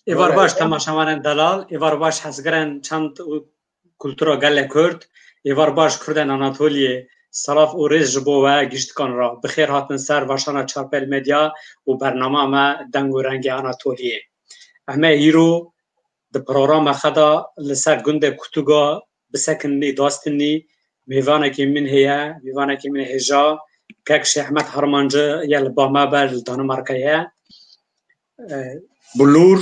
ایوار باش تماشاوان دلال، ایوار باش حسگرن چند کلتورا گله کرد، ایوار باش کردن آناتولیه سلاف و ریز جبو و گشتکان را بخیر هاتن سر واشانا چارپل مدیا و برنامه ما دنگ و رنگ آناتولیه. اما ایرو ده پروگرام خدا لسر گنده کتوگا بسکنی داستنی میوانه که من هیا، میوانه که من هجا که شحمت هرمانجه یل با ما بر دانمارکه بلور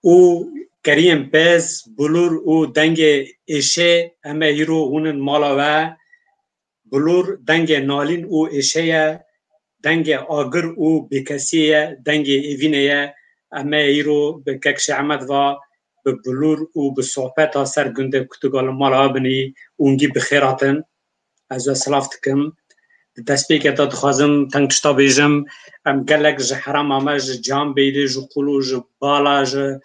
او کریم پس بلور او دنگ ایشه همه هیرو هونن مالا و بلور دنگ نالین او ایشه دنگ آگر او بکسیه دنگ ایوینه همه هیرو به ککش عمد و به بلور او به صحبت ها سر گنده کتگال مالا بنی اونگی بخیراتن از و سلاف تکم دست بی که تا دخوازم تنگشتا بیجم ام گلک جه حرام آمه جه جام بیده جه قلو جه بالا جه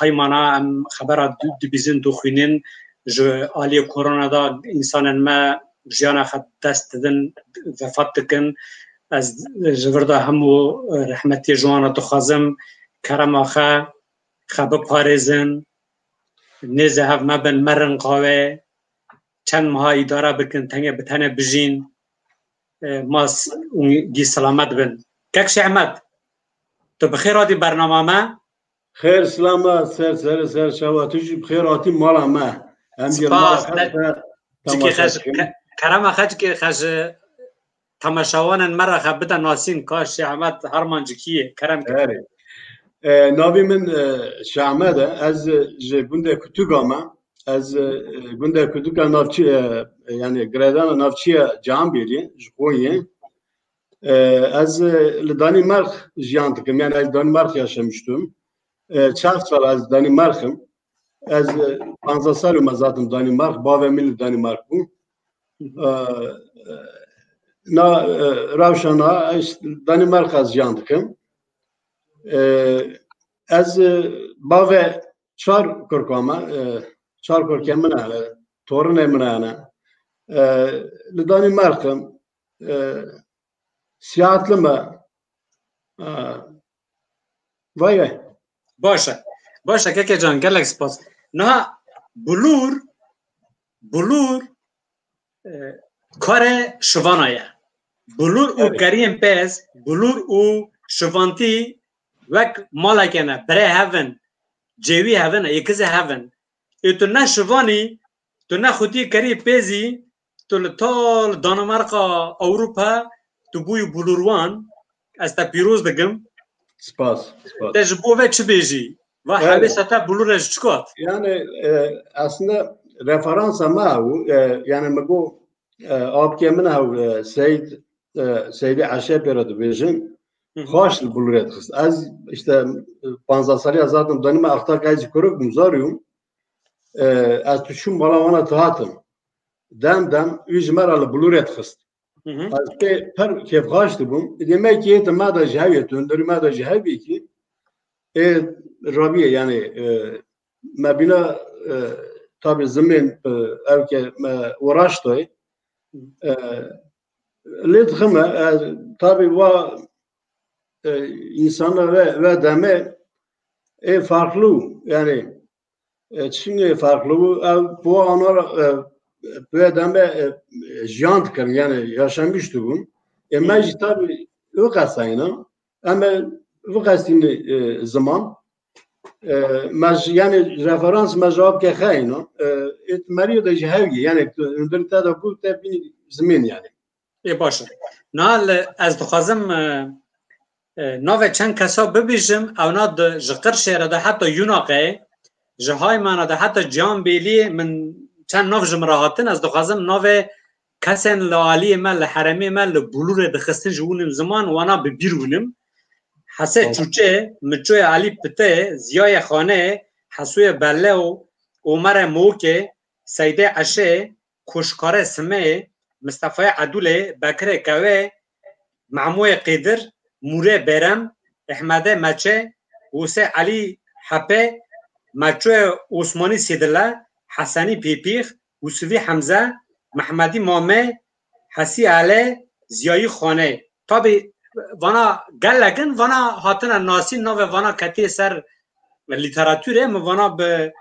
حیمانا ام خبرات دو بیزن دو خوینین جه آلی کرونا دا انسان ما جیانا خد دست دن وفات دکن از جورده همو رحمتی جوانا دخوازم کرم آخه خب پارزن نیزه هف مبن مرن قاوه چند ماه اداره بکن تنگه بتنه بجین ماس اونگی سلامت بن ککش احمد تو بخیراتی برنامه ما خیر سلامت سر شواتوشی بخیراتی مالا ما سپاس کرم خج که خج تماشاوانن مرا خبتا ناسین کاش احمد هرمان جکیه کرم که ناوی من شعمده از گنده کتوگاما از گنده کتوگا نافچی یعنی گردان نافچی جام بیری جویه از دانمارک جیان تکم یعنی از دانمارک yaşamıştım چند سال از دانمارکم از 15 سالم zaten دانمارک باومل دانمارک بو نا روشنا دانمارک از جیان تکم از باوه چار کرکم منه تورن منه لدانمارکم سیاحتlı mı? Vay. باشه که جان گلک سپاس نه بلور کار شوانایه بلور او کریم پس بلور و شوانتی وک مالکانه برای هفن جوی هفن یکز هفن تو نه شوانی تو نه خودی کری پیزی تو لطال دانمارکا اوروپا تو بوی بلوروان از تا پیروز دگم سپاس تجربه چه بیجی و حبیستا بلورش چکات yani aslında referans ama yani mego abke min hav Seydi Aşe peradı bejin hoş buluret xist az işte 15 sali zaten döneme aktar kaycı koruk muzarıyum az tuşum bala ona tahatım dem ücmeralı buluret xist az pe per kef hoştu bum demek ki etma da cahiyet öndürme da cahibi ki Rabiye yani mebina tabi zemin evke uğraştı lidhime tabi va insanlar ve deme farklı yani çünkü farklı bu anlar ve deme jant kır yani yaşamıştı bu meclis tabi o kasayına ama bu kasayını zaman yani referans mecab ke khayno etmariyo da jahgi yani ndırta da bu tabi zemin yani باشه نال از دخوازم نوه چند کسا ببیشم او نا ده جقر شهره ده حتی یوناقه جهای مانا ده حتی جان بیلی من چند نوه جمراحاتن از دخوازم نوه کسن لعالی من لحرمی من لبلور ده خستن جوونم زمان وانا ببیرونم حسه چوچه مچوی علی پته زیای خانه حسوی بله و عمر موکه سیده عشه کشکار سمه مصطفی عدوله بکر کوه معموی قیدر موره برم احمد مچه وسه علی حپه مچوی عثمانی سیدله حسنی پیپیخ وسوی حمزه محمدی مامه حسی علی زیایی خانه طبی وانا گلگن وانا هاتن ناسی نو وانا کتی سر لیتراتوره م وانا به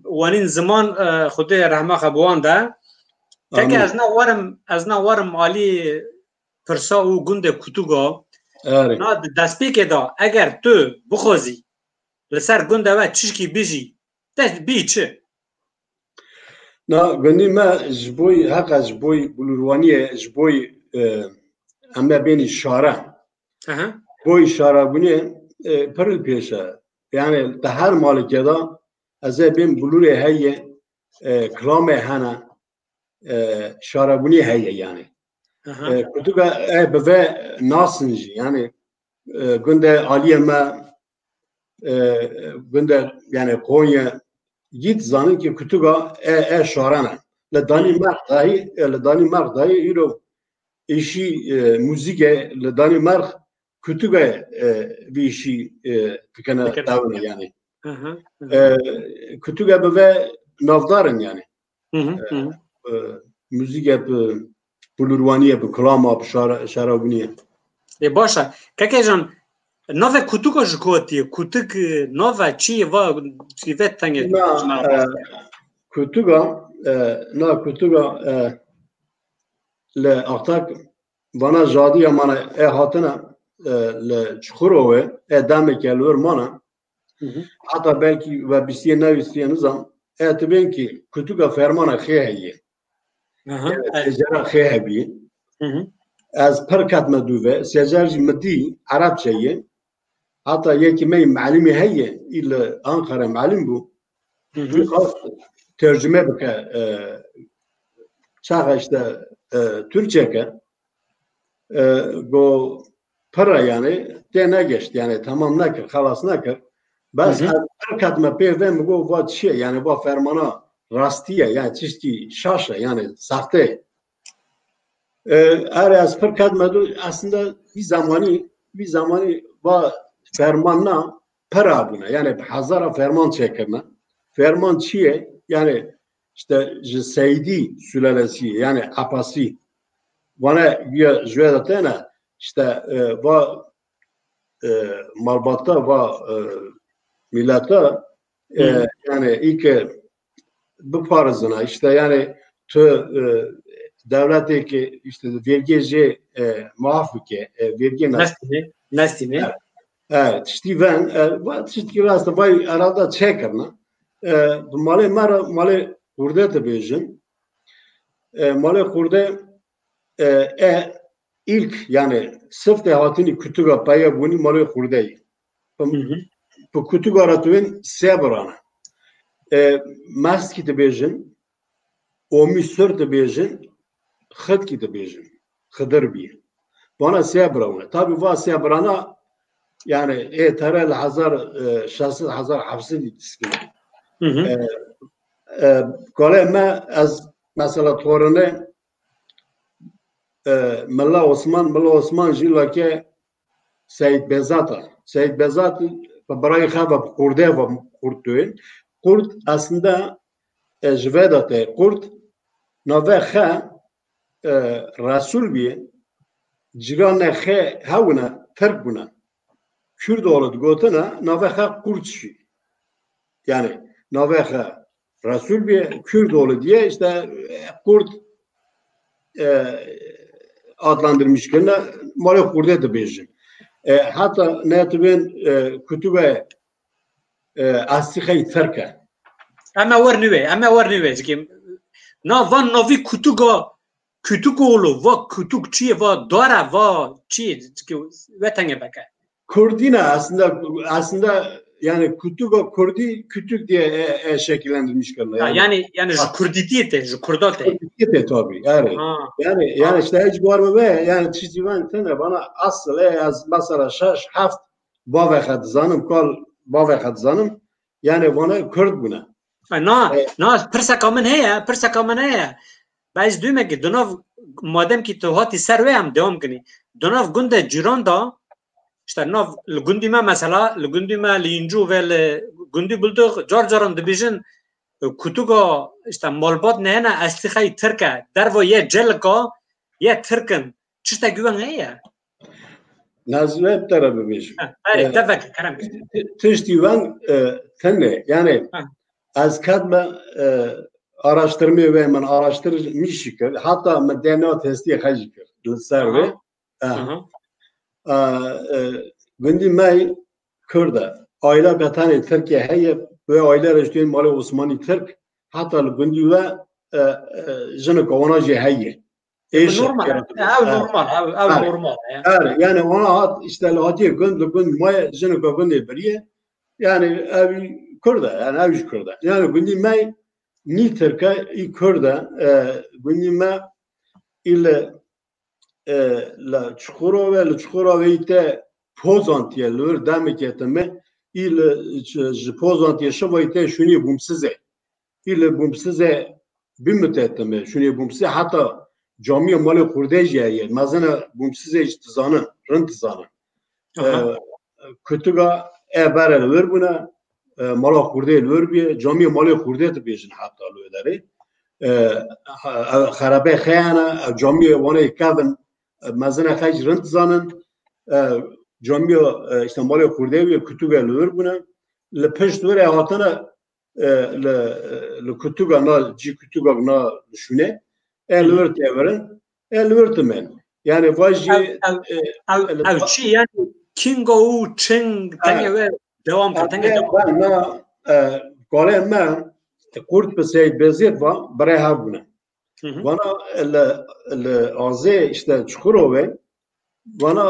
وانین زمان خود رحمه خبوان ده تک از نا ورم عالی پرسا و گنده کتوگا نا دسپیک دا اگر تو بخوزی لسر گنده و چشکی بیجی دست بی چه؟ نا گندی ما جبوی حقا جبوی بلوروانیه جبوی اما بینی شاره بوی شاره بونی پرل پیشه یعنی ده هر مالکه دا از بین بلور هیه کلام هنه شاره بونی هیه یعنی کتوگا به ناسنجی یعنی گنده عالیه ما گنده یعنی قویه گیت زنی که کتوگا شاره نه لدانی مرد دایی ایرو işi müziğe Danimark kütüge bir işi tükene davranıyor yani. Kütüge ve navdarın yani. Müzik yap, bulurvani yap, klama yap, şarabuni. Başa. Kakejan nove kütüge jkoti, kütük nova çi va sivet tange. Kütüge le artak bana jadi amana hatına le çukurove demek elver mana hatta belki ve bisiye nevisiye nizam etben ki kütüga fermana xehiye sejara xehiye az perkat meduve sejarji medi Arapçayı hatta yeki mey malimi heye illa Ankara malim bu tercüme baka çağa işte Türkçe go para yani dene geçti yani tamam nakır halas nakır bas her kadme pevem go va şey yani va fermana rastiye yani çeşitli şaşa yani sahte az per kadme aslında bir zamanı va fermanla para buna yani hazara ferman çekirme ferman çiye yani işte Seydi sülalesi yani Apasi bana jüvedatena işte va malbatta va millata yani ilk bu farzına işte yani devleti ki işte vergi muafıke vergi nasıl evet işte ben işte aslında vay arada çekerna mali kurde de bejim mali kurde ilk yani sırf dehatini kütüga paya bunu mali kurdeyi bu kütüga ratuvin sebrana maski de bejim omi sır de bejim xıt ki de bejim xıdır bir bana sebrana tabi va sebrana yani ترى الحزار شخص حزار حفصي تسكن قال ما از مثلا تورنه ملا عثمان جیلا که سید بزات برای خواب کرده و کردوین کرد aslında جوادته کرد نوه خا رسول بی جگان خا هونه ترک بونه Kürt oğlu gotuna navaha Kurtçi. Yani navaha Resul bir Kürt oğlu diye işte Kurt adlandırmış kendine Mali Kurt'e de bejim. Hatta ne tüben kütübe asihayı terke. Ama var nüve zikim. Na van novi kütük oğlu va kütük çiye va dora va çiye ve tenge baka. Kurdina aslında yani kütük diye şekillendirmiş kendine. Yani Kurdiyete, Kurdote. Kurdiyete tabii. Yani işte hiç var mı be? Yani çizgiven tane bana asıl az mesela şaş haft bavekat zanım kal bavekat zanım yani bana Kürt buna. Na persa kamen heye. Baş düğme ki donav madem ki tuhati serve hem devam kini. Donav günde ciran da İşte nav gündüme mesela gündüme lincu ve gündü bulduk carcaran dibijin kutuga işte malbat neyine aslihay Türkiye dervo ye celka ye Türk'ün çişte güven heye Nazlı tarafı bir. Evet tefek kerem. Tiştivan tenne yani az kadma araştırmaya ve ben araştırmış hatta ben DNA testi hacıkır. Serve. Gündü may Kürda aile betanı Türkiye heye ve aile rejtüğün mali Osmanlı Türk hatta gündü ve jene kavanajı heye. Normal. Yani ona hat işte lahatiye gündü may jene kavanajı biriye yani ev Kürda yani ev Kürda yani gündü may ni Türkiye Kürda gündü may ile la Çukurova ite pozantiye lor demek etme il pozantiye şova ite şunu bumsize il bumsize bimtetme şunu bumsize hatta camiye mali kurdejiye mazana bumsize istizanı rıntizanı kütüga ebare lor buna mala kurde lor bir camiye mali kurde de bejin hatta lorları خرابه خیانه جامعه وانه کردن مزن خیج رنت زنن جامعه استعمال کرده و کتوگه لور بونه لپشت وره هاتنه لکتوگه نا جی کتوگه نا شونه لور تیورن لور تمن yani vajji çi yani kingo çing tenge ve devam tenge devam قال ما Kurt به سید بزید و برای ها بونه وانا الازه işte Çukurova وانا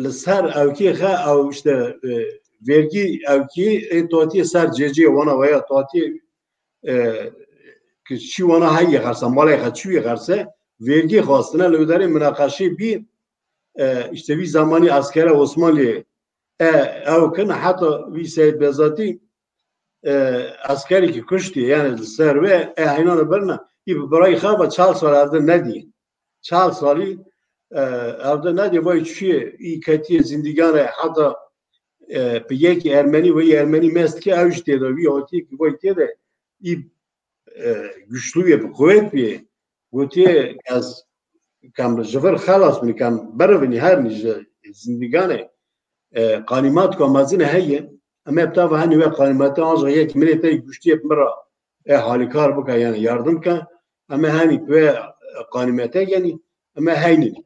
لسر اوکی خا او işte vergi اوکی توتی سر جیجی وانا ویا توتی که چی وانا هایی خرسه مالی خچوی خرسه vergi خواستنه لوداری مناقشه بی işte bir zamani askere Osmanlı او کنه حتی وی سید بزادی askeri ki kuştu yani serve aynı berna gibi burayı khaba çal sarardı ne diye çal sali evde ne diye vay çiğ iyi katiye zindigane hatta piyeki Ermeni ve Ermeni mestki avcıda da bir oti ki vay diye de iyi güçlü bir kuvvet bir gotiye az kam jver khalas mi kam bervini her nice zindigane qanimat ko mazine heye ama tabii hani ve kalimatı az یک milete güçlü yapmara halikar bu yani yardım ka ama hani ve قانمته يعني أما هيني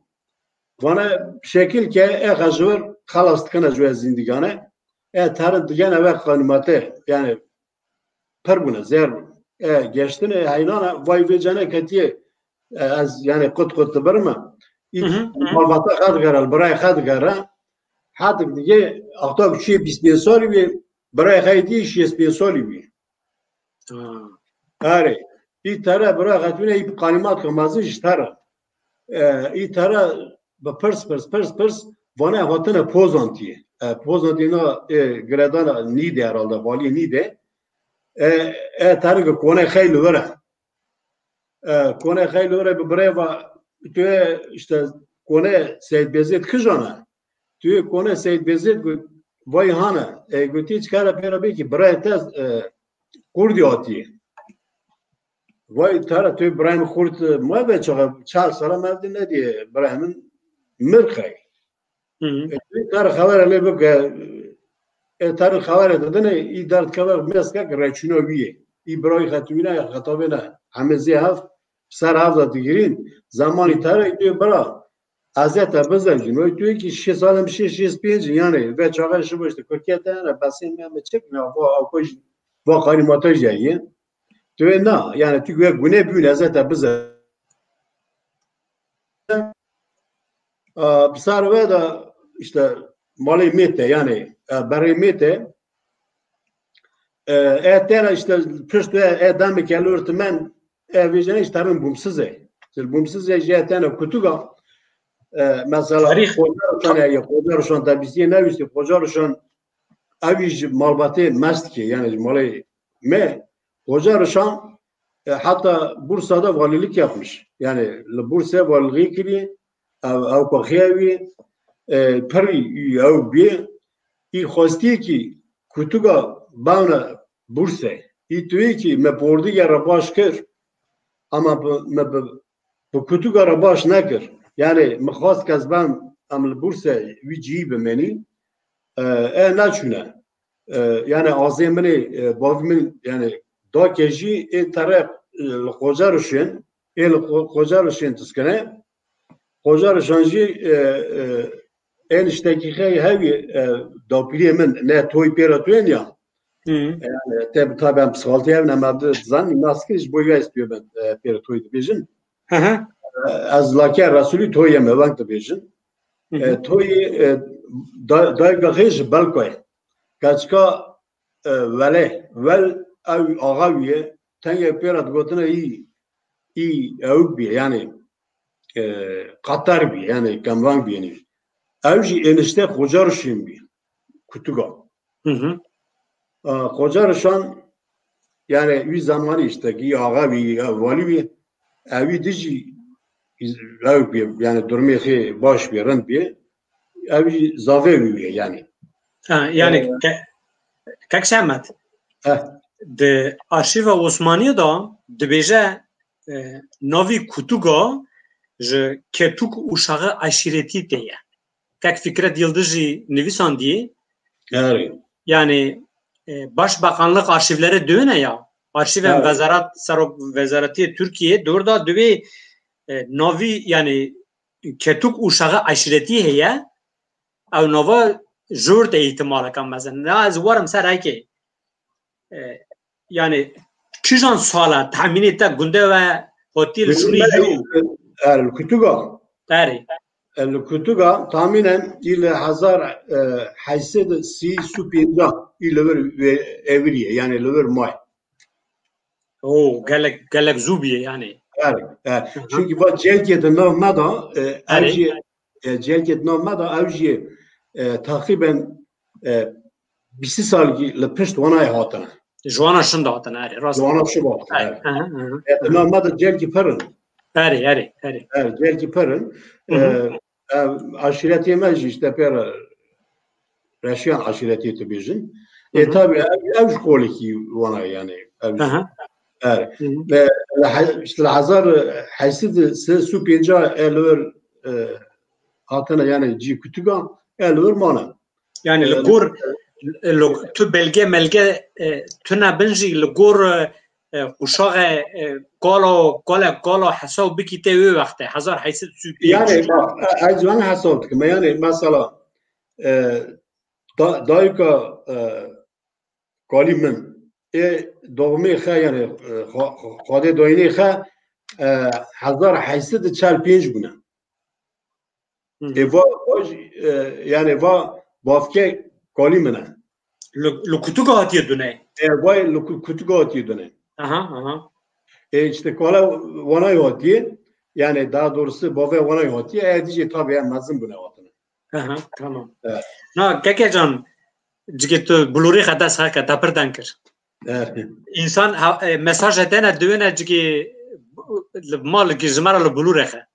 وانا شكل كه غزور خلاص كنا جوا زندگانه تر دیگه و قانمته يعني پربونه زر geçtin haynana vay vecane katiye az yani kut برما malbata خد garal برای خد gara hatta diye akta bir şey 25 sali bir برای خیلی 25 sali bir آره این ترا برای خاتونه این قانمات کمازی اشترا این ترا با پرس وانه هاتنه پوزانتیه پوزانتینا گردان نیده herhalde vali نیده ترا کنه خیلی وره کنه خیلی وره برای و تو işte کنه سید بزید کجانه تو کنه سید بزید وای هانه گویی چکاره پیرا بی که برای تاز کردی آتیه وای ترى تو ابراهيم خورت ما بچه چهار ساله مردی ندیه ابراهیمن مرخی ترى خبر علی بگه ترى خبر دادن ای درد خبر میسکه که رچونو بیه ای برای خطوینه یا خطابه نه همه زی هفت سر هفت دیگرین زمانی ترى تو برا ازت بزنجین وای توی که 6 سالم 6 yani ve çağa şu işte Türkiye'de ne basın mı çıkmıyor bu akış bu karimatı jayı tu na yani tu güne büyüne zaten bize bisar ve da işte mali mete yani bari mete etera işte püstü edam kelur temen vijene işlerin bumsuz jayten kutuga mesela kocarşan da bizi ne işte kocarşan aviz malbate mastki yani malay me kocarşan hatta Bursa'da valilik yapmış yani Bursa valiliği gibi او بخیاوی پری او بی ای خواستی کی کتوگا بانا بورسه ای توی کی مپوردی یا رباش کر اما bu kutugara rabaş nekir yani mixwast kes ben am li Bursa wî cihî bimenî naçûne yani azê min bavê min yani dakê jî tere li Kocarişên li Kocarişên tiskine Kocarişan jî eniştekî hevî dapîriyê min ne toy pêra tuyên ya yani te tabi em psikolojî ev ne zan nas kir ji bo wê istiyor ben pêra toy dibêjin ez lake Resulî toyê me weng dibêjin toyê dayga xê ji belkoye keçika welê wel ew axa wî ye tengê pêra digotine î ew bî yani Katar bî yani kemvan bînî ew jî enişte Kocarişên bî kutuga Kocarişan yani wî zamanî işte ki axa wî valî wî ew dijî ew bî yani durmê xê baş bî rind bî ew jî zavê wî yani yani kek Şehmet di arşîva Osmaniyê da dibêje navî kutuga ji ketuk û şaxê eşîretî tê ye kek Fikret Yıldız jî nivîsandiye yani Başbakanlık arşivleri döne ya arşiven Vezaretî Türkiye dorda divê navî yani ketuk û şaxê eşîretî heye ew nava jort ihtimal kan mezin ne ez warim ser hekê yani kîjan sala tahminê te gunde ve hotil şûnî kutuga kutuga tahminen il 1830 il evriye yani lever may gelek zubiye yani çünkü bu celkete novmada celket novmada evji takriben 20 sal le pişt vanay hatına Joana şunda hatına Joana şunda novmada celki parın celki parın aşiretiye meclis işte pera Reşiyan aşiretiye tebejin tabi ev şkoliki vana yani ve işte hazar haysid su pinca elver hatına yani ci kutuga elver mana yani lgur tu belge melge tuna benji lgur uşağı gala hesap bikite ve vakti 1835 yani az ben hesap ettim yani mesela dayıka قالی من دومی خا یعنی خاده داینی خا 1845 بونه و یعنی و بافکه قالی منه لکتوگه هاتیه دونه وای لکتوگه هاتیه دونه işte kala vanay hatiye yani daha doğrusu baba vanay hatiye edici tabii mazın buna vatını. Tamam. Na Kekecan Cike tu buluri xata saka tapırdan kır. İnsan mesaj edene düğüne cike mal ki zmara lo bulur exe.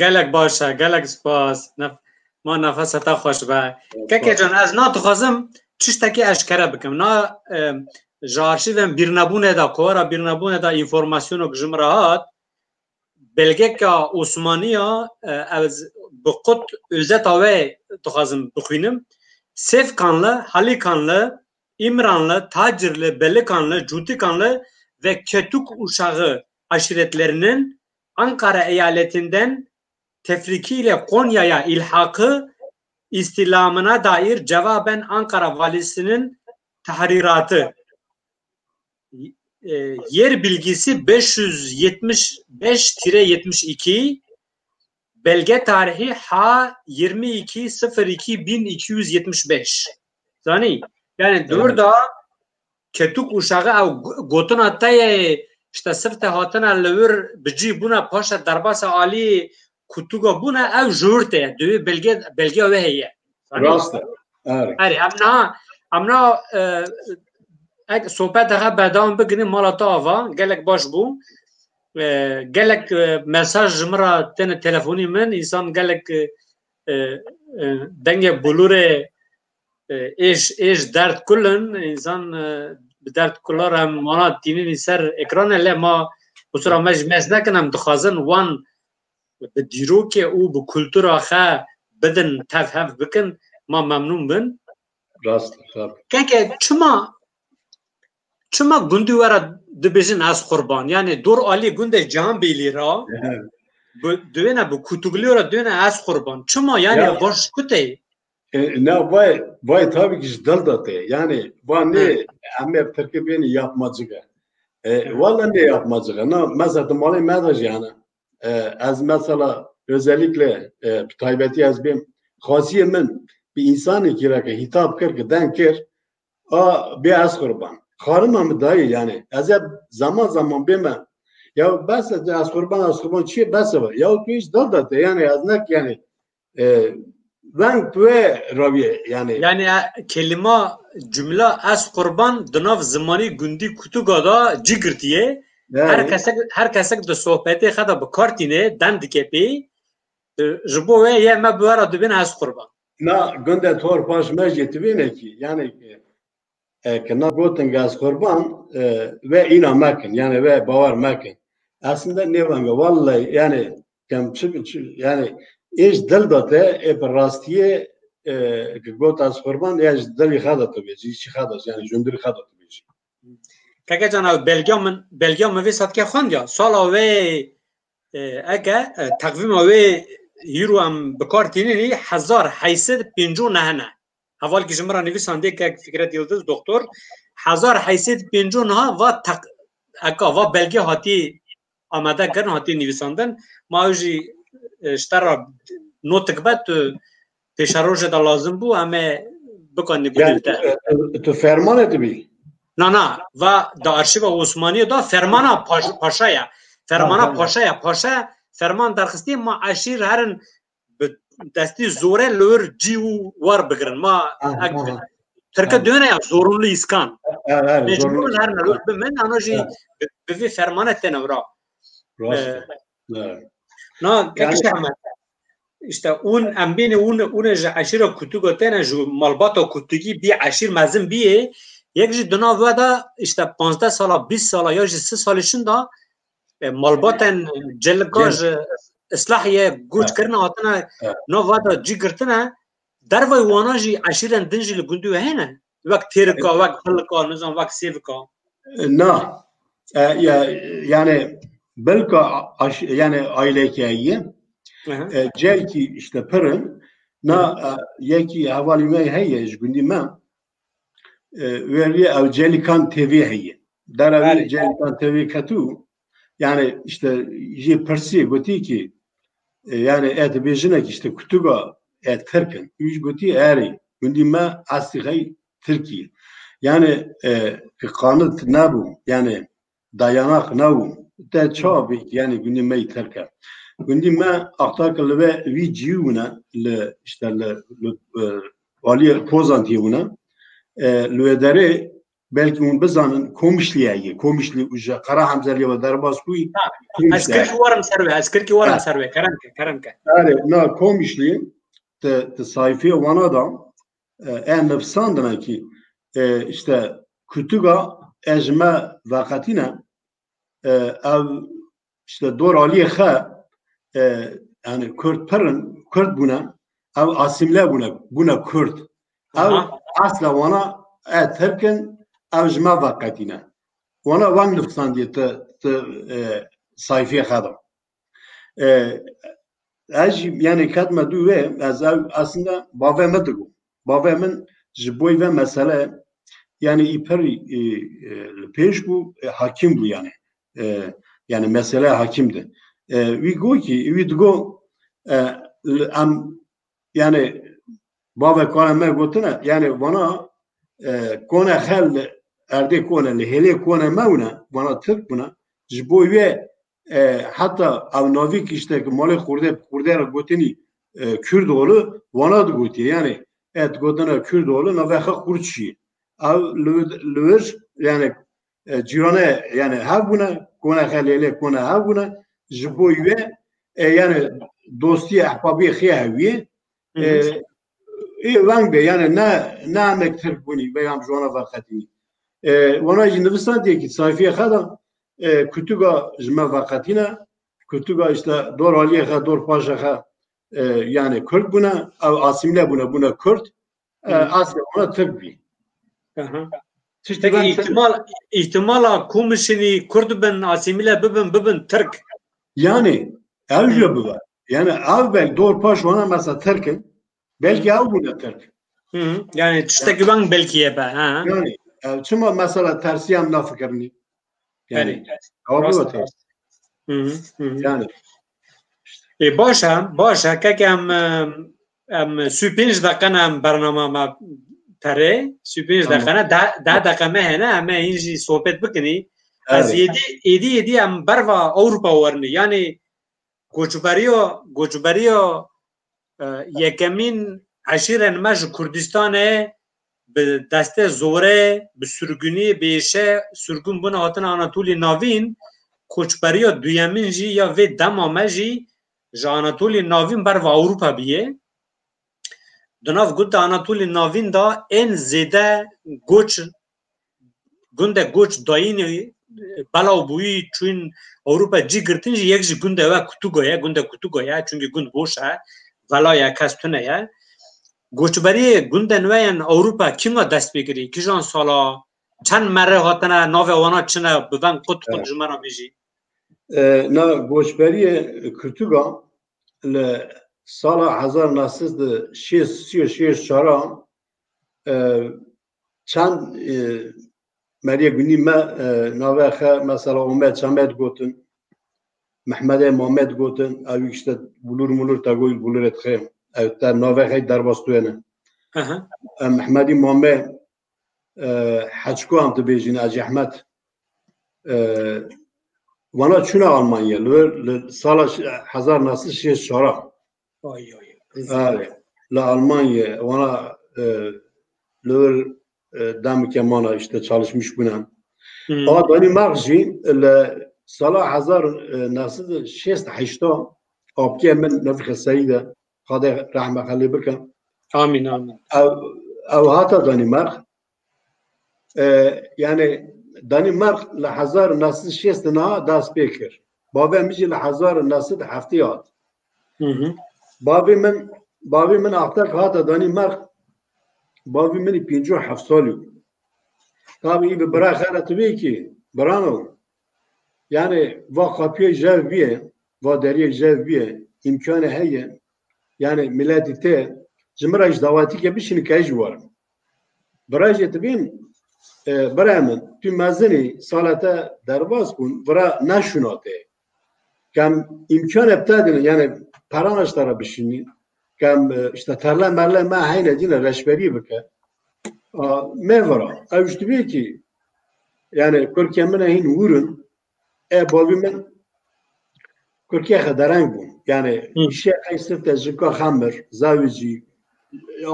گلک باشه گلک سپاس ما نفس تا خوش به که جان از نا تخوازم چشتکی اشکره بکم نا جارشیدم بیرنبونه دا کوارا بیرنبونه دا اینفورماسیونو گجمراهات بلگه که عثمانی ها از بقود özet avay تخوازم بخوینم سیف kanlı, Hali kanlı, İmranlı, Tacirli, Belli kanlı, Cuti kanlı ve Ketuk uşağı aşiretlerinin Ankara eyaletinden tefrikiyle Konya'ya ilhakı istilamına dair cevaben Ankara valisinin tahriratı. Yer bilgisi 575-72 belge tarihi H 22.02.1275 zani yani durda ketuk uşağı ev gotun ataya işte sırte hatına levir bici buna paşa darbasa ali kutuga buna ev jurte dövü belge ve heye Rastı. Evet. Amna sohbet daha bedam bugün malata ava gelek baş bu gelek mesaj mara tene telefoni men insan gelek denge bulure eş dert kullan insan dert kullar hem mana dinin ser ekran ele ma usra mecmes nakenam dixazin wan bi dîrokê û bi kultura xe bidin tevhev bikin ma memnun bin Rast. keke çima gundî wera dibêjin ez qurban yani dor alî gundê Cihanbêlî ra duyene bu kutugliora duyene ez qurban çima yani baş kutey Ne vay tabii ki daldate yani ne ama Türkiye beni yapmacıga valla ne yapmacıga ne mesela mali mesaj yani az mesela özellikle taybeti az benim khasiyemin bir insanı ki hitap kır ki denkir bir az kurban karım mı dayı yani az zaman zaman bime ya bas az kurban çiğ bas ya tu hiç daldate yani az ne yani ben tuve raviye yani kelime cümle az kurban dınav zamanı gündi kutugada cigirtiye her kesek de sohbeti xada bu kartine dendikepi jibo ve ye me buara dubin az kurban na günde tor paş mecleti ki yani ki na goten az kurban ve inanmakın yani ve bavar makın aslında ne var vallahi yani yani iş dil date rastiye got az kurban ya dil xada tabii iş xada yani jundri xada tabii Kaka canav belgam ve satke xwandya sala ve aga takvim ve euro am bekartini 1859 haval ki jimra nivîsandê ke Fikret Yıldız doktor 1859 va aka va belge hatî amade kirin hatî nivîsandin ma jî ştera notikbet pêşerojê de lazim bû em ê bikanî tu ferman etibî نه و دا ارشیو عثمانی دا فرمانا پاشایا پاشا فرمان درخستی ما عشیر هرن دستی زوره لور جیو وار بگرن ما ترکه دونه یا زورونلو اسکان مجبورن هر نلور من انا جی به فرمانه تنورا نه کیش احمد işte ambine un عشیر کتوگا تنه جو مالباتا کتوگی بی عشیر مزن بیه یک جی دنا ودا işte 15 سالا 20 سالا یا 30 سالشون دا مالباتن جلگاج اصلاحیه گوچ کردن هاتنه نو ودا جی گرتنه در وی وانا جی عشیرن دنجی لگندو هنه وقت تیرکا وقت خلقا نظام وقت سیفکا نه yani belki yani aile hikayeyi jelki işte pırın na yeki havalime heye jgundi ma veriye ev jelikan TV heye daravi jelikan TV katu yani işte je persi goti ki yani et bejinek işte kutuga et Türk'ün üç goti eri gundi ma asli Türkiye yani kanıt nabu yani dayanak nabu da çabuk yani gundi ma Türk'ün gundi ma aktaklı ve videona le işte le valiye pozantiyona لودره belki اون بزنن komşliye uca kara hamzeli ve darbaskuy askerki varım serve karanka na komşliye te sayfiye vana da en nefsandına ki işte kutuga ejme vakatine ev işte doraliye kha yani Kürt buna ev asimle buna Kürt ev asla vana Türk'ün evjma vakatine. Ona van nefsan diye te sayfiye kadam. Yani katma duve aslında babamı diyor. Babamın jiboy ve mesele yani iperi peş bu hakim bu yani. Yani mesele hakimdi. We go ki we go yani baba kanama gotuna yani bana kona xel erde kona lehele kona mauna bana Türk buna jiboye hatta avnavik işte mali kurde gotini Kürt oğlu bana da goti yani et gotuna Kürt oğlu navaha kurçi av lür yani cirane yani ha buna kona xelele kona ha buna jiboye yani dosti ahbabi khiyawi وان به یعنی نه مکتب بونی بیام جوانا وقتی وانا جنبستان دیگه که صحیفه خدا کتوگا جمع وقتی نه کتوگا işte دور علیه خدا دور پاشه خدا yani Kürt buna asimle buna Kürt asla ona Türk bir. Peki ihtimala komşini Kürt ben asimle bibin Türk. Yani evle bu var. Yani evvel dor paş ona mesela Türk'ün belki av buna Türk. Yani işte güven belki ye be. Yani çünkü mesela tersiyem ne fikrini. Yani yani. Başa ki am süpinç dakika barnama pere süpinç dakika da dakika mehne ama inji sohbet bikini. Az yedi am barva Avrupa varını yani göçberiyo yekemin عشیرن مج کردستان به دست زوره به سرگونی بیشه سرگون بنا هاتن آناتولی ناوین کوچبری دویمین جی یا وی دمامه جی جا آناتولی ناوین بر و اروپا بیه دناف گوت آناتولی ناوین دا این زیده گنده گوچ داینی بلاو بویی چون اروپا جی گرتن جی یک جی گنده و کتوگویا چونگی گند گوشه ولا یا کستونه یا گوچبری گوندن وین اروپا کیما دست بگیری کیجان سالا چند مره هاتنه ناو وانا چنه بدن خود جمعه بیجی نه گوچبری کرتوگا سالا 1936 چند مریه گونی ما ناوه خه مثلا اومد چمد گوتن محمد محمد گوتن اوی işte bulur tagoy buluret خیم تا ناوه خی در باستوینه محمدی محمد حچکو هم تبیجین از احمد وانا چونه آلمانیا سال 1964 لآلمanya ona dam ki mana işte çalışmış buna. Ama Danimarka'yı sala 1968 abki men nefkh sayida hada rahme khali birkan. Amin amin. Ev hata Danimark yani Danimark ل 1960 دست بکر. بابی میشه ل 1970. بابی من اختر هات دانیمارک بابی منی 57 سالی. tabi iyi bir bırak hele tabii ki brano. Yani va kapıya cevbiye, va deriye cevbiye imkanı heye. Yani milleti te cimraj davati ki bir şey kayıcı var. Braj tabii برامن تو مزنی سالته درباز کن برا نشوناته کم امکان ابتدایی یعنی پرانش داره بشینی کم işte terlen merlen ما هینه دینه رشبری بکه میورا اوشت بیه کی yani Türkiye من هین ورن بابی من Türkiye خدرنگ بون yani işe ayısıfte zika خمر زاویجی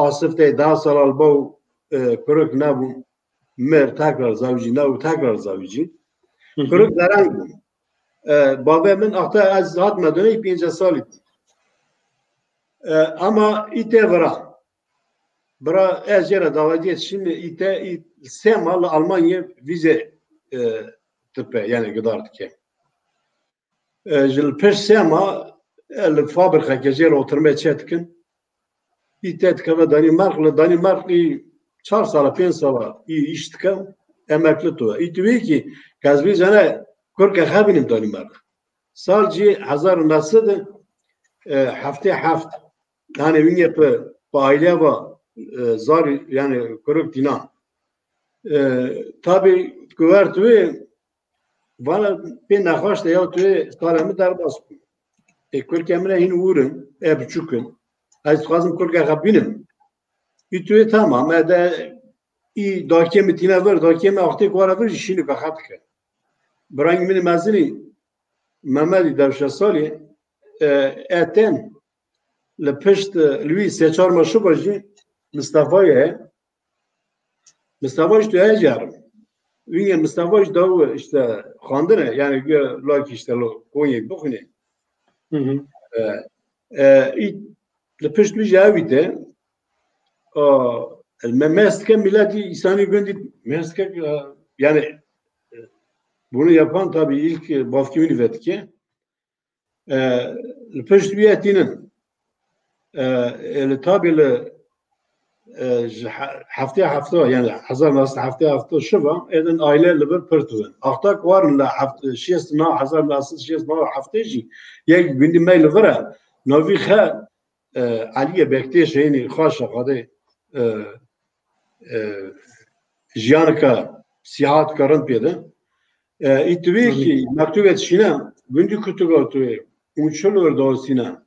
آسفته 10 سال الباو کرک نبون mer tekrar zavcı ne tekrar zavcı kırık derang bu babamın hatta az zat medeni 5 salı ama ite bra ejere davet şimdi ite semal Almanya vize tipe yani gidardı ki jil peş sema el fabrika kejer oturmaya çetkin ite tkava Danimarklı 4 sala 5 sala iyi iş tıkam emekli tuğa. İtivi ki kazbi zane Kürk xabinim Danimark. Salci 1900 hafta yani gün yapı aile va zar yani Kürk dinan. Tabi güvertüğü bana bir nakhaş da ya tüğü salamı darbas. Kürk emre hin uğrun buçukun. Az kazım Kürk xabinim. İtüğü tamam. İyi dakime tine ver, dakime aktif var ver, işini kahat ki. Brangi mini mezini Mehmedi Dervişasali eten le pişt Louis seçar maşı bacı Mustafa'ya Mustafa işte heyecanım. Üye Mustafa işte işte kandine yani laki işte Konya bukune. Le pişt bir cevide Mesleke milleti insani gündü meslek yani bunu yapan tabii ilk Bafki Üniversitesi peştiyetinin tabii hafta yani hazır nasıl hafta şuba eden aileyle bir pırtın. Aktak var la hafta şiyesna hazır nasıl şiyesna haftacı yani gündü mail vara navi kha Aliye bekte şeyini khaşa kadı jiyanka sihat karın piyade ittibi ki maktubet şina gündü kutugatı uçulur dosina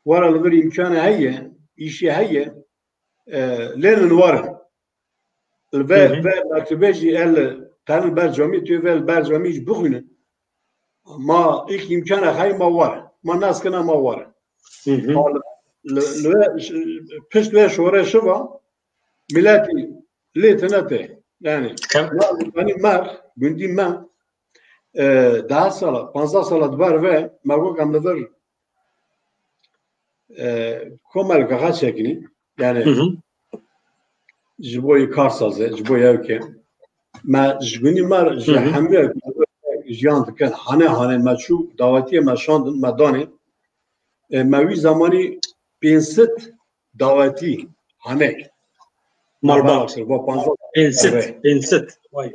var bir imkanı heye işi heye lenin var ve maktubeci el tanı bercami tü ve bercami bugün ma ilk imkanı hay ma var ma naskana ma var pişt ve şore şuba milleti letenete yani Danimark gündü ma daha sala 15 sala var ve mago kamdadır komal kaha çekini yani jiboy karsazı jiboy evke ma jguni mar jahambe jiyan kan hane maçu davatiye maşandın madani mavi zamani 500 davati hane malbak bu 500 vay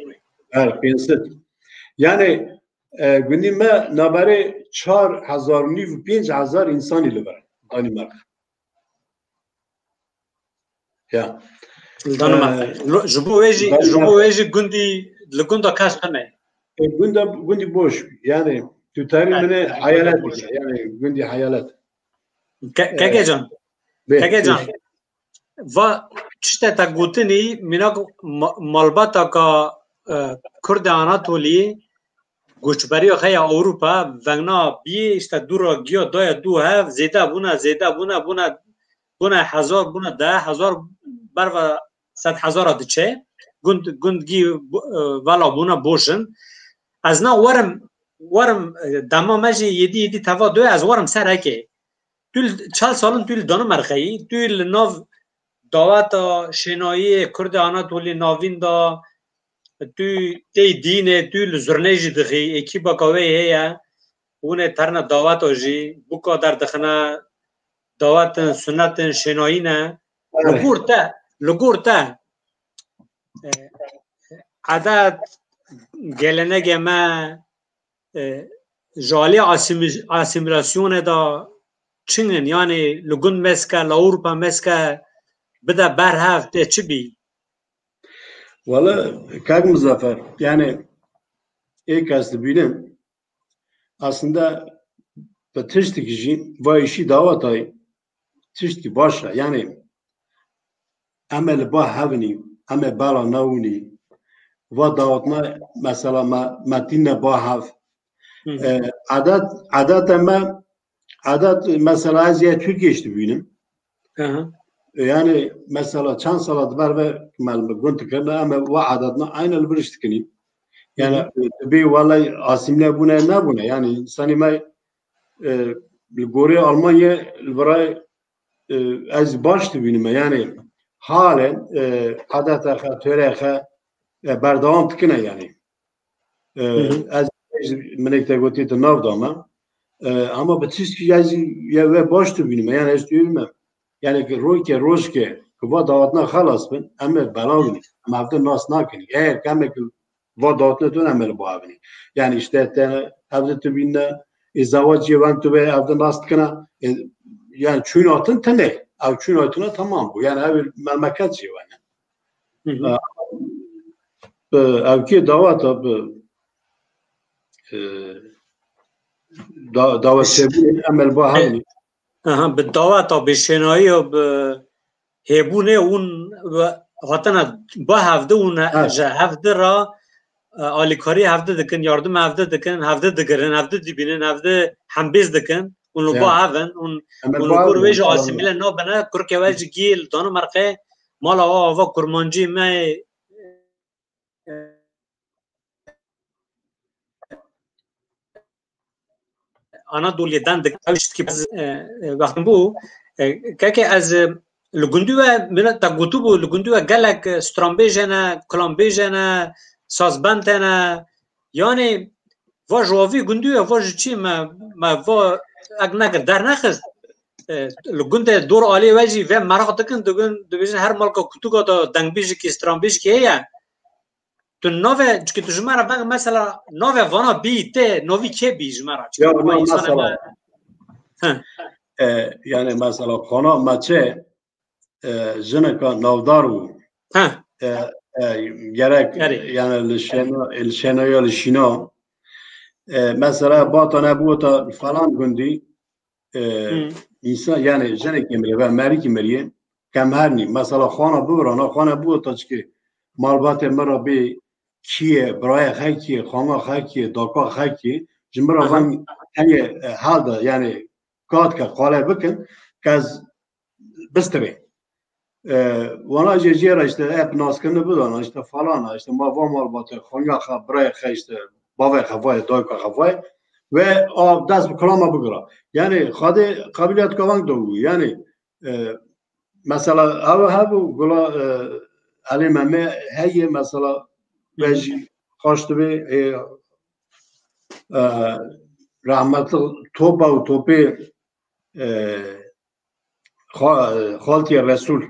evet 500 yani günüme nabare 4000 niv 5000 insan ile var Danimark ya Danimark jubu veji gündi lgunda kaç kane gündi boş yani tutarimine hayalet yani gündi hayalet Kegecan و چشته تا گوتنی مناک مالباتا کا کرد آناتولی گوشبری خیلی اروپا ونگنا بی است دورا گیا دای دو هف زیده بونه هزار بونه 10,000 بر و 100,000 دچه گندگی والا بونه بوشن از نا ورم دما مجی یدی توا دوی از ورم سر هکی توی 40 سالن توی دانمارکی توی ناو دعوت شنایی کرد آناتولی ناوین دا توی دینه توی زرنیجی دخی اکی باکاوی هیا اونه ترنا دعوت آجی بکا در دخنا دعوت سنت شنایی نه لگورتا عدد گلنگ ما جالی اسیمیلاسیون دا چنگن یعنی لگون مسکه لاوروپا مسکه بده برهفته چی بی؟ Valla Kak Muzaffer yani ilk az bilim aslında tiştik için ve işi davatay tiştik başla yani emel bah havni ame bala navni ve davatna mesela matinne bah hav adet mesela az ya Türkiye işte bilim yani mesela çan salat var ve malum güntüklerine ama bu adetna aynı elbiriştikini yani bir vallahi asimle buna ne buna yani sanime Gori Almanya burayı az baştı benim yani halen adeta törehe berdavam tıkına yani az menekte götürdü navdama ama bitiş ki ya ve baştı benim yani istiyorum yani roşke kuva davatna halas ben ama belavni ama hafta nas nakini eğer kemek va davatna tun amel boavni yani işte hafta tübinne izavac ben tübe hafta nas tıkına yani çün atın tane av çün atına tamam bu yani ev memleket yani evki davat davat sebebi amel boavni بالدعوات و بشنایی و به هبونه اون هاتنا با هفته اون هفته را آلیکاری هفته دکن یاردم هفته دکن هفته دگرن هفته دیبینن هفته همبیز دکن اون با هفن اون لگور ویج آسیمیل نو بنا کرکه ویج گیل دانو مرقه مالا آوا کرمانجی مای Anadolu'ya dandık. İşte ki vaktim bu. Kaki az lügunduva mina tagutu bu lügunduva galak strambejana, klambejana, sazbantana. Yani va jovi gunduva va çi ma va agnak dernakhız. Lügunde dor ali vaji ve merak tıkın dugün her malka kutuga da dangbej ki strambej ki ya. Tu nove çünkü tu jmara bak mesela nove vana bite novi ke bi jmara ya mesela yani mesela konu maçe jeneka navdaru gerek yani lişeno ya lişino mesela batana buta falan gündi insan yani jenek emri ve merik emri kemherni mesela khana burana khana buta ki malbate merabi kiye buraya haki khana haki daka haki jmara van hani halda yani katka qala bakın kaz bistri wana jejera işte hep naskını bulana işte falana işte ma va malbate khana kha buraya işte bava khavay daka khavay ve o das kalama bugra yani hadi kabiliyet kavan doğu yani mesela havu gula Ali Mehmet heye mesela veci hoştu ve rahmetli topa u topi Halti Resul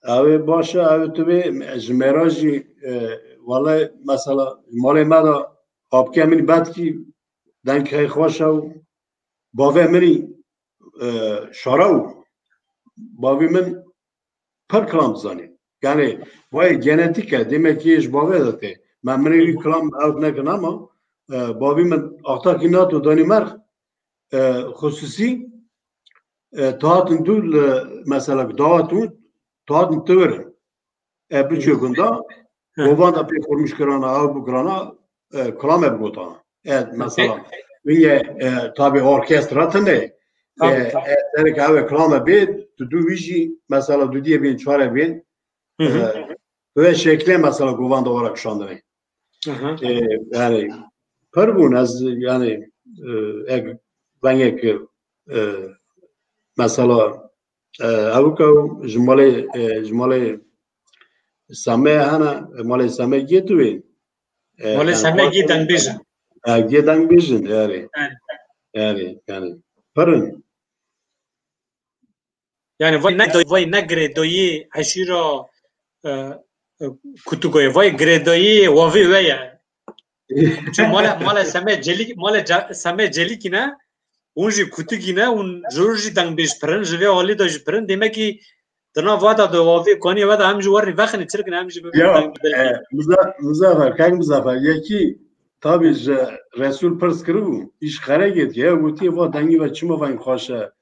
abi başa abi tabi jmeraji vallahi mesela mali mada abke min batki dank خوشا باوی منی شراو باوی من پر کلام زنی یعنی وای ژنتیکه demek ki iş باوی داده من منی کلام اوت نکنم اما باوی من اختا کی ناتو دانیمارک خصوصی tahatın dul mesela davatun tahatın tığırın. Birçok bunda govan da pek kurmuş kırana, av bu kırana kılam hep gotana. Evet mesela niye tabi orkestratı ne? Demek abi kılam bir du viji mesela du diye bir çare bir ve şekle mesela govan da olarak şu anda ne? Yani parbun az yani ben ek mesela avuka jmale same hana male same getue مال سمه گیدن بیشن gedang vision yani parın yani vay ne gredoyi aşiro kutugoy vay gredoyi wavi veya çünkü mala seme ki ne unji kutugi ne un jorji dang biş pırın jve ali da pırın demek ki dana vada da wavi koni vada hem juvarni vakni çirkin hem jve ya Muzaffer kanka Muzaffer yeki tabi Resul pırs kırıvu iş kare git ya guti va dangi ve çima van khoşa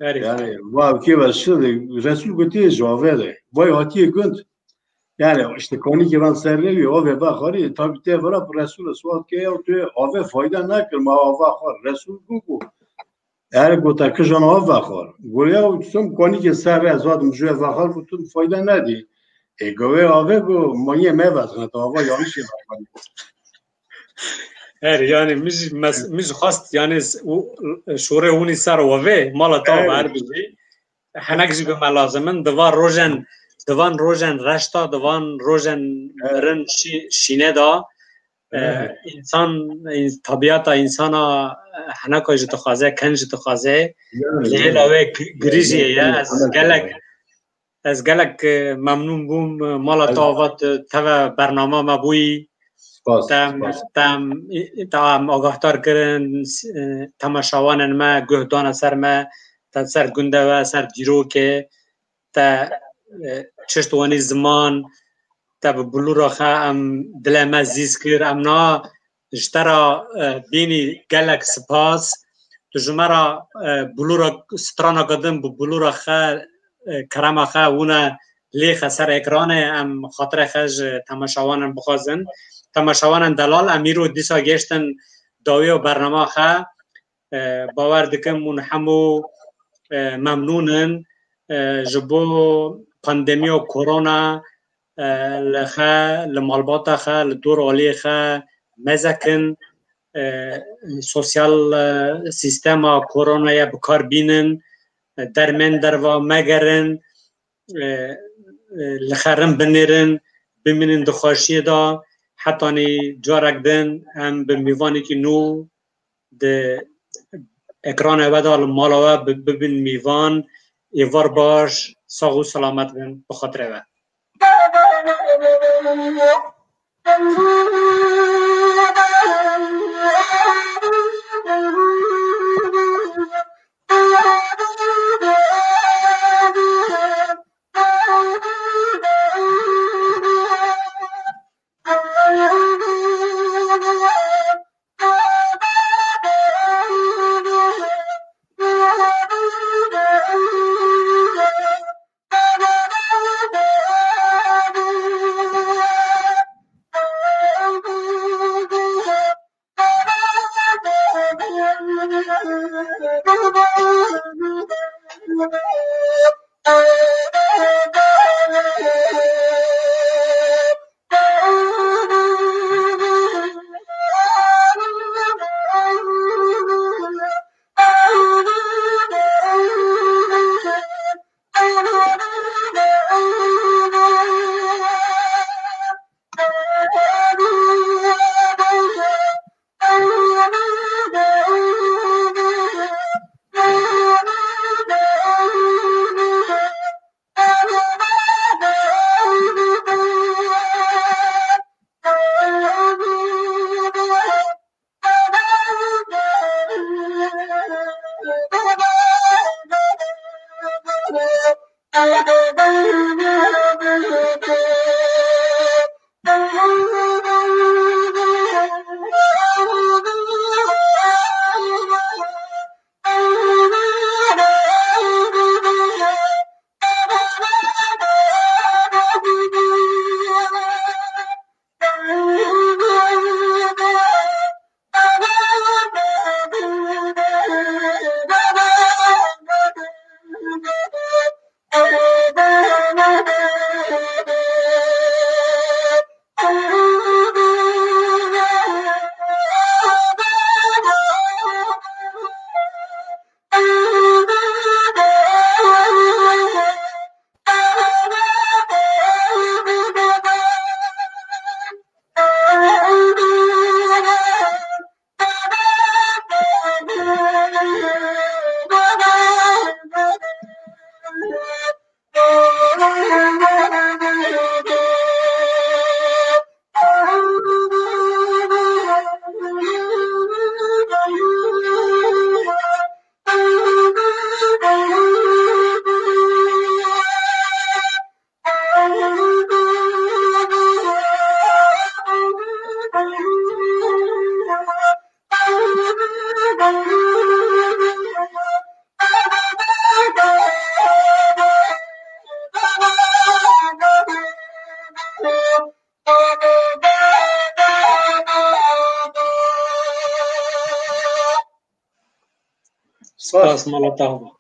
yani va ki ve şöyle Resul guti javede vay hatiye günt yani işte konu ki ben serlevi o ve bakari tabi te vara Resul sual ki ya tu ave fayda ne kır ma ava Resul bu eğer gota kıjan ava khar goya utsum konu ki serre zadım jüve vakar bu tüm fayda ne di گوه آوه گو مایه میوزنه تا آوا یانشی بکنی yani miz خواست yani شوره اونی سر ووه مالا تا بر بجی حنک جی به ملازمن دوان روزن رشتا دوان روزن مرن شینه دا انسان طبیعت انسان حنک جی تخوازه کنج تخوازه لیل اوه گریزیه یا از گلک ممنون بوم مالا تاوات توا برنامه ما بوی تام آگاهتر کردن تماشاوانن ما گهدان سر ما تا سر گنده و سر دیرو که تا چشتوانی زمان تا بلورا خا ام دل ما زیز کر ام نا جترا بینی گلک سپاس تو جمرا بلورا سترانا قدم بلورا خا کرم خا اونا لیخ سر اکرانه ام خاطر خج تماشاوانن بخوازن تماشاوانن دلال امیرو دیسا گشتن داوی و برنامه خا باور دکم من همو ممنونن جبو پاندمی و کرونا لخا لمالباتا خا لدور عالی خا مزکن سوسیال سیستم کرونا یا بکار بینن درمن دروا مگرن لخرم بنیرن بمینن دخواشی دا حتی نی جارک دن هم به میوانی که نو ده اکران ودا مالاوه ببین میوان ایوار باش ساغو سلامت بین بخاطر و سپاس مالا تاوا